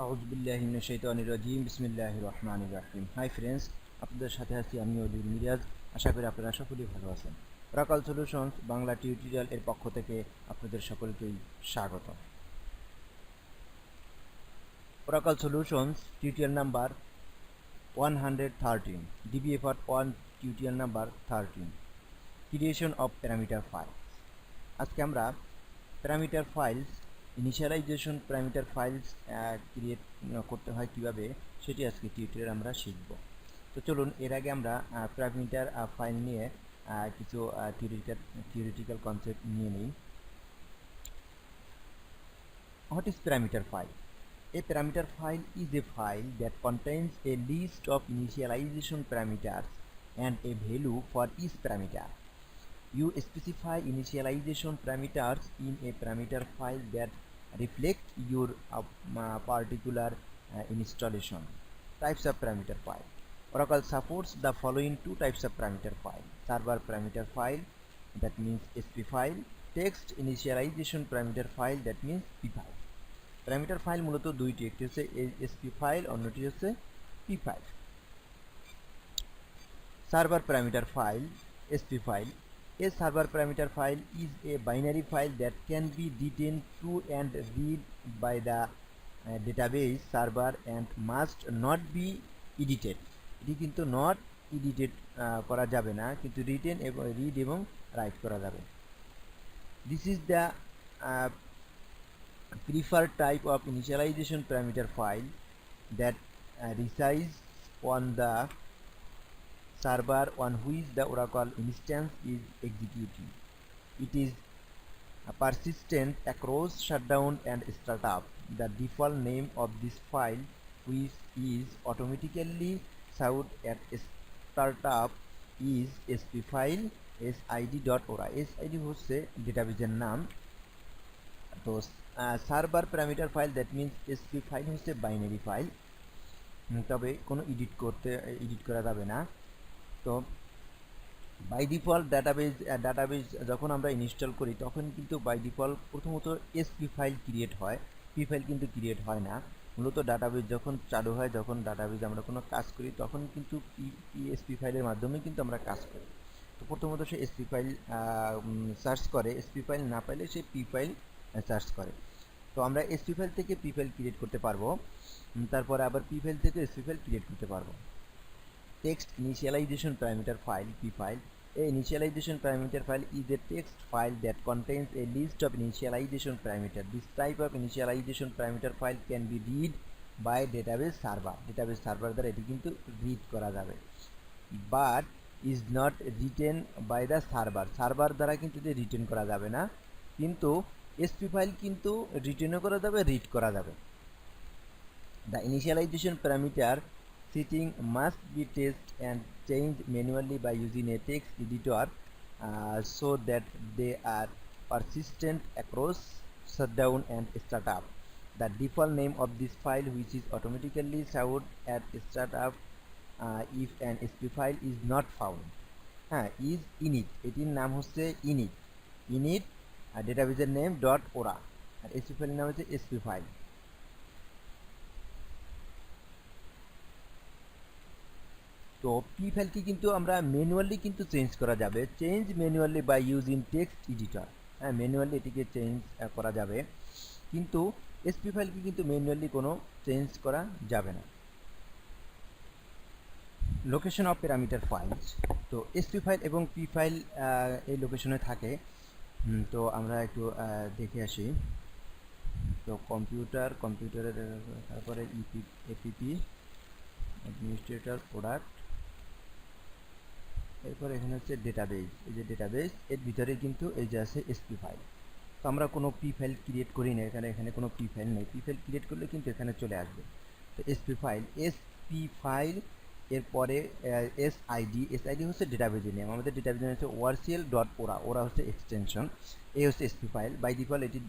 আউযুবিল্লাহি মিনাশ শাইতানির রাজিম বিসমিল্লাহির রহমানির রহিম। হাই ফ্রেন্ডস, আপনাদের সাথে আছি আমি অলির মিরাজ। আশা করি আপনারা সকলেই ভালো আছেন। ওরাকল সলিউশনস বাংলা টিউটোরিয়াল এর পক্ষ থেকে আপনাদের সকলকেই স্বাগত। Oracle solutions tutorial number 113, DBA part 1 tutorial number 13, creation of parameter file. আজকে আমরা parameter files, initialization parameter files create করতে হয় কিভাবে, সেটি আজকে টিউটোরিয়াল আমরা শিখব। তো চলুন, এর আগে আমরা প্যারামিটার ফাইল নিয়ে কিছু থিওরিটিক্যাল কনসেপ্ট নিয়ে নিই। What is parameter file? A parameter file is a file that contains a list of initialization parameters and a value for each parameter. You specify initialization parameters in a parameter file that reflect your particular installation. Types of parameter file. Oracle supports the following two types of parameter file: server parameter file, that means SPFILE; text initialization parameter file, that means PFILE. Parameter file মূলত দুইটি, একটি হচ্ছে SPFILE, অন্যটি হচ্ছে PFILE। Server parameter file, SPFILE. A server parameter file is a binary file that can be written to and read by the database server and must not be edited. এটি কিন্তু not edited করা যাবে না, কিন্তু written এবং read এবং right করা যাবে। This is the preferred type of initialization parameter file that resides on the server on which the Oracle instance is executing. It is persistent across shutdown and startup. The default name of this file, which is automatically saved at startup, is SPFILE sid.ora. sid হচ্ছে ডেটাবেজের নাম। তো server parameter file, that means SPFILE হচ্ছে binary file, তবে কোনো edit করা যাবে না। তো বাই ডিফল্ট ডাটাবেজ যখন আমরা ইনস্টল করি তখন কিন্তু বাই ডিফল্ট প্রথমত SPFILE ক্রিয়েট হয়, PFILE কিন্তু ক্রিয়েট হয় না। মূলত ডাটাবেজ যখন চালু হয়, যখন ডাটাবেজ আমরা কোনো কাজ করি, তখন কিন্তু SPFILE-এর মাধ্যমে কিন্তু আমরা কাজ করি। তো প্রথমত সে SPFILE সার্চ করে, SPFILE না পাইলে সে PFILE সার্চ করে। তো আমরা SPFILE থেকে PFILE ক্রিয়েট করতে পারবো, তারপরে আবার PFILE থেকে SPFILE ক্রিয়েট করতে পারবো। Text initialization parameter file, PFILE. A initialization parameter file is a text file that contains a list of initialization parameters. This type of initialization parameter file can be read by database server. Database server দ্বারা এটি কিন্তু read করা যাবে, but is not written by the server. Server দ্বারা কিন্তু এটি written করা যাবে না, কিন্তু SPFILE কিন্তু রিটেনও করা যাবে, রিড করা যাবে। The initialization parameter setting must be tested and changed manually by using a text editor so that they are persistent across shutdown and startup. The default name of this file, which is automatically saved at startup if an SPFILE is not found, is init. এটির নাম হচ্ছে init ডেটাবেজের name .ora, আর SPFILE নাম হচ্ছে SPFILE। তো PFILE কি কিন্তু আমরা manually কিন্তু চেঞ্জ করা যাবে, change manually by using text editor. Manually এটিকে চেঞ্জ করা যাবে, কিন্তু SPFILE কি কিন্তু ম্যানুয়ালি কোনো চেঞ্জ করা যাবে না। Location of parameter files. তো SPFILE এবং PFILE এই লোকেশনে থাকে। তো আমরা একটু দেখে আসি। তো কম্পিউটারের তারপরে এপিপি অ্যাডমিনিস্ট্রেটর প্রোডাক্ট, এরপর এখানে হচ্ছে ডেটাবেজ। এই যে ডেটাবেজ, এর ভিতরে কিন্তু এই যে আছে SPFILE। তো আমরা কোনো PFILE ক্রিয়েট করি না, এখানে কোনো PFILE নেই। PFILE ক্রিয়েট করলে কিন্তু এখানে চলে আসবে। তো SPFILE এরপরে SID হচ্ছে ডেটাবেজের নেম। আমাদের ডেটাবেজের হচ্ছে ORCL.ora, ওরা হচ্ছে এক্সটেনশন, এই হচ্ছে SPFILE। বাই ডিফল্ট এটি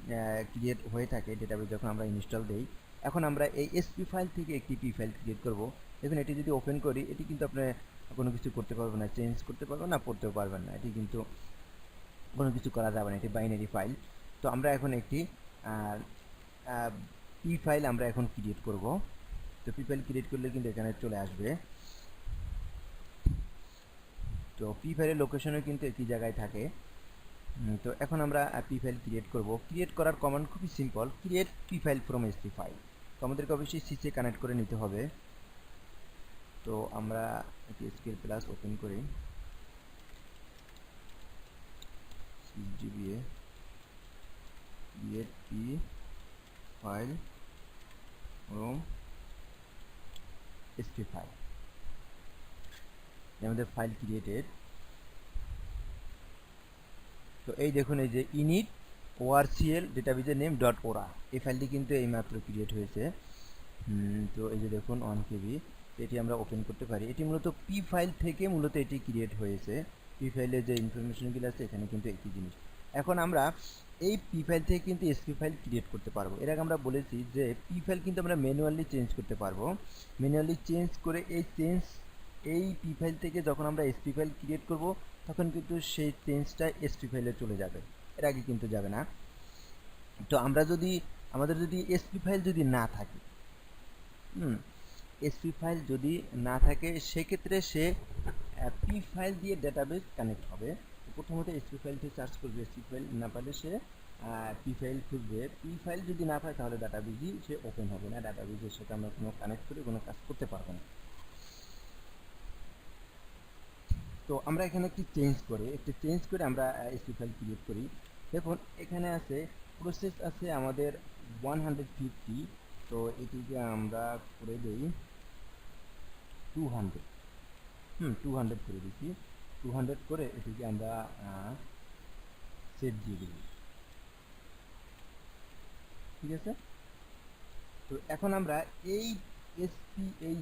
ক্রিয়েট হয়ে থাকে ডেটাবেজ যখন আমরা ইনস্টল দেই। এখন আমরা এই SPFILE থেকে একটি PFILE ক্রিয়েট করব। দেখুন, এটি যদি ওপেন করি, এটি কিন্তু আপনি কোনো কিছু করতে পারবেন না, চেঞ্জ করতে পারবেন না, পড়তেও পারবেন না, এটি কিন্তু কোনো কিছু করা যাবে না, এটি বাইনারি ফাইল। তো আমরা এখন একটি পি ফাইল আমরা এখন ক্রিয়েট করব। তো পি ফাইল ক্রিয়েট করলে কিন্তু এখানে চলে আসবে। তো পি ফাইলের লোকেশনও কিন্তু একই জায়গায় থাকে। তো এখন আমরা পি ফাইল ক্রিয়েট করব। ক্রিয়েট করার কমান্ড খুবই simple, create P file from SP file. তো আমাদেরকে অবশ্যই সিসে কানেক্ট করে নিতে হবে। তো আমরা একটি স্কেল প্লাস ওপেন করি, DBA create p file from SPFILE, আমাদের ফাইল ক্রিয়েটেড। তো এই দেখুন, এই যে init orcl ডেটাবেজের নেম ডট ওরা, এই ফাইলটি কিন্তু এইমাত্র ক্রিয়েট হয়েছে। তো এই যে দেখুন 1 KB, এটি আমরা ওপেন করতে পারি। এটি মূলত পি ফাইল থেকে মূলত এটি ক্রিয়েট হয়েছে। পি ফাইলের যে ইনফরমেশনগুলো আছে এখানে কিন্তু একই জিনিস। এখন আমরা এই পি ফাইল থেকে কিন্তু এসপি ফাইল ক্রিয়েট করতে পারবো। এর আগে আমরা বলেছি যে পি ফাইল কিন্তু আমরা ম্যানুয়ালি চেঞ্জ করতে পারবো। ম্যানুয়ালি চেঞ্জ করে এই পি ফাইল থেকে যখন আমরা এসপি ফাইল ক্রিয়েট করব তখন কিন্তু সেই চেঞ্জটা এসপি ফাইলে চলে যাবে, এর আগে কিন্তু যাবে না। তো আমরা আমাদের যদি এসপি ফাইল যদি না থাকে, এসপি ফাইল যদি না থাকে সেক্ষেত্রে সে পি ফাইল দিয়ে ডেটাবেস কানেক্ট হবে। প্রথমত এসপি ফাইলটি সার্চ করবে, এসপি ফাইল না পালে সে পি ফাইল খুঁজবে। পি ফাইল যদি না পায় তাহলে ডাটাবেজই সে ওপেন হবে না, ডাটাবেজের সাথে আমরা কোনো কানেক্ট করে কোনো কাজ করতে পারবো না। তো আমরা এখানে একটি চেঞ্জ করে আমরা এসপি ফাইল ক্রিয়েট করি। দেখুন এখানে আছে প্রসেস আছে আমাদের 150, তো এটিকে আমরা করে দেই 200। 200 করে দিচ্ছি। 200 করে এটিকে আমরা সেভ দিয়ে দেব, ঠিক আছে। তো এখন আমরা এই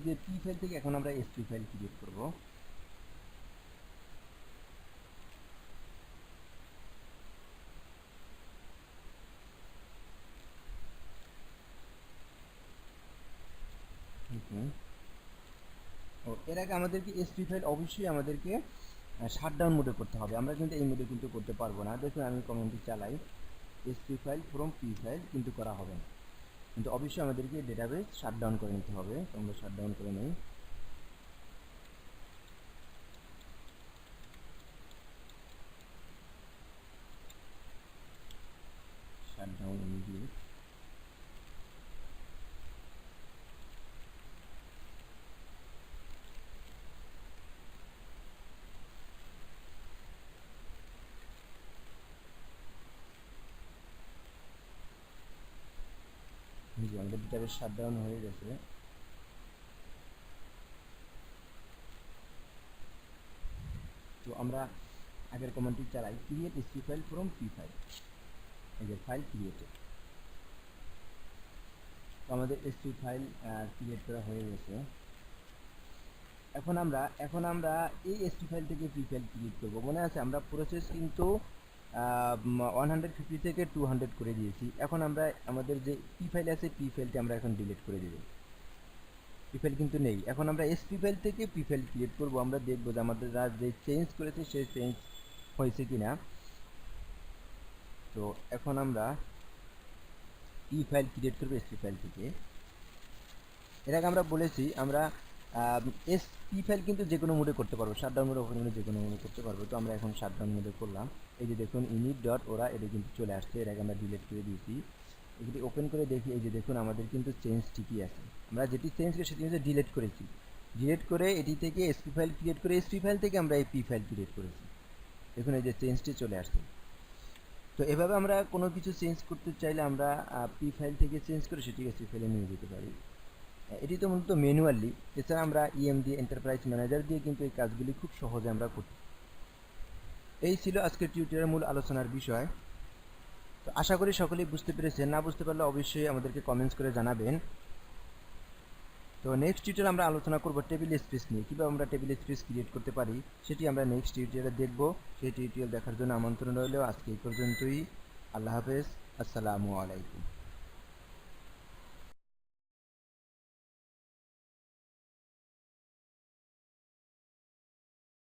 যে পি ফাইল থেকে এখন আমরা এসপি ফাইল ক্রিয়েট করব। এর আগে আমাদেরকে এসপি ফাইল অবশ্যই আমাদেরকে শাটডাউন মোডে করতে হবে। আমরা কিন্তু এই মোডে কিন্তু করতে পারবো না। দেখুন আমি কমেন্টটি চালাই, SP file from P file কিন্তু করা হবে না, কিন্তু অবশ্যই আমাদেরকে ডেটাবেস শাটডাউন করে নিতে হবে। আমরা শাটডাউন করে নেই। Shutdown immediate. আমাদের ডেটাবেস শাটডাউন হয়ে গেছে। তো আমরা আগের কমান্ডটি চালাই, create SP file from P file. এই যে ফাইল ক্রিয়েটেড, তো আমাদের এসপি ফাইল ক্রিয়েট করা হয়ে গেছে। এখন আমরা এই এসপি ফাইল থেকে পি ফাইল ক্রিয়েট করব। মনে আছে আমরা প্রসেস কিন্তু 150 থেকে 200 করে দিয়েছি। এখন আমরা আমাদের যে পি ফাইল আছে পি ফাইলটি আমরা এখন ডিলিট করে দেব। পি ফাইল কিন্তু নেই। এখন আমরা এসপি ফাইল থেকে পি ফাইল ক্রিয়েট করব। আমরা দেখব যে আমাদের যে চেঞ্জ করেছে সেই চেঞ্জ হয়েছে কিনা। তো এখন আমরা পি ফাইল ক্রিয়েট করব এসপি ফাইল থেকে। এর আগে আমরা বলেছি আমরা পি ফাইল কিন্তু যে কোনো মোডে করতে পারবো, শাটডাউন মোডে ওপেন মোডে যে কোনো মোডে করতে পারবো। তো আমরা এখন শাটডাউন মোডে করলাম। এই যে দেখুন init ডট ওরা, এটা কিন্তু চলে আসছে। এর আগে আমরা ডিলিট করে দিয়েছি। এটি ওপেন করে দেখি, এই যে দেখুন আমাদের কিন্তু চেঞ্জ ঠিকই আছে। আমরা যেটি চেঞ্জ করে সেটি হচ্ছে ডিলিট করেছি। ডিলিট করে এটি থেকে এসপি ফাইল ক্রিয়েট করে এসপি ফাইল থেকে আমরা এই পি ফাইল ক্রিয়েট করেছি। দেখুন এই যে চেঞ্জটি চলে আসছে। তো এভাবে আমরা কোনো কিছু চেঞ্জ করতে চাইলে আমরা পি ফাইল থেকে চেঞ্জ করে সেটিকে এসপি ফাইলে নিয়ে যেতে পারি। এটি তো মূলত ম্যানুয়ালি। এছাড়া আমরা ইএম দিয়ে এন্টারপ্রাইজ ম্যানেজার দিয়ে কিন্তু এই কাজগুলি খুব সহজে আমরা করতে। এই ছিল আজকের টিউটোরিয়ালের মূল আলোচনার বিষয়। তো আশা করি সকলেই বুঝতে পেরেছেন। না বুঝতে পারলে অবশ্যই আমাদেরকে কমেন্টস করে জানাবেন। তো নেক্সট টিউটোরিয়ালে আমরা আলোচনা করব টেবিল স্পেস নিয়ে, কীভাবে আমরা টেবিল স্পেস ক্রিয়েট করতে পারি সেটি আমরা নেক্সট টিউটোরিয়ালে দেখব। সেই টিউটোরিয়াল দেখার জন্য আমন্ত্রণ রইল। আজকে এই পর্যন্তই। আল্লাহ হাফেজ, আসসালামু আলাইকুম।